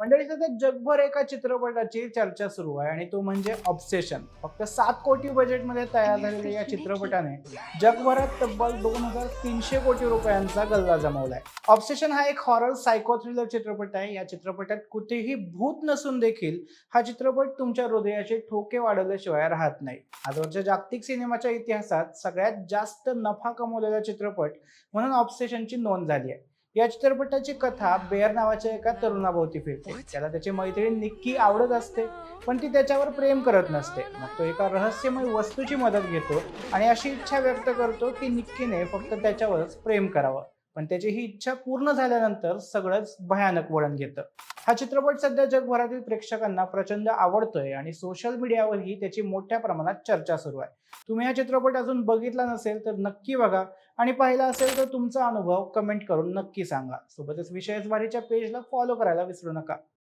मंडळी सध्या जगभर एका चित्रपटाची चर्चा सुरू आहे आणि तो म्हणजे ऑब्सेशन. फक्त 7 कोटी बजेटमध्ये तयार झालेल्या या चित्रपटाने जगभरात तब्बल 2300 कोटी रुपयांचा गल्ला जमवलाय. ऑब्सेशन हा एक हॉरर सायको थ्रिलर चित्रपट आहे. या चित्रपटात कुठेही भूत नसून देखील हा चित्रपट तुमच्या हृदयाचे ठोके वाढवल्याशिवाय राहत नाही. आजवरच्या जागतिक सिनेमाच्या इतिहासात सगळ्यात जास्त नफा कमवलेला चित्रपट म्हणून ऑब्सेशनची नोंद झाली आहे. या चित्रपटाची कथा बेअर नावाच्या एका तरुणाभोवती फिरते. त्याला त्याची मैत्रीण निक्की आवडत असते, पण ती त्याच्यावर प्रेम करत नसते. मग तो एका रहस्यमय वस्तूची मदत घेतो आणि अशी इच्छा व्यक्त करतो की निक्कीने फक्त त्याच्यावरच प्रेम करावं. पण त्याची ही इच्छा पूर्ण झाल्यानंतर सगळंच भयानक वळण घेतं. हा चित्रपट सध्या जगभरातील प्रेक्षकांना प्रचंड आवडतोय आणि सोशल मीडियावरही त्याची मोठ्या प्रमाणात चर्चा सुरू आहे. तुम्ही हा चित्रपट अजून बघितला नसेल तर नक्की बघा आणि पाहिला असेल तर तुमचा अनुभव कमेंट करून नक्की सांगा. सोबतच विशेष वारीच्या पेजला फॉलो करायला विसरू नका.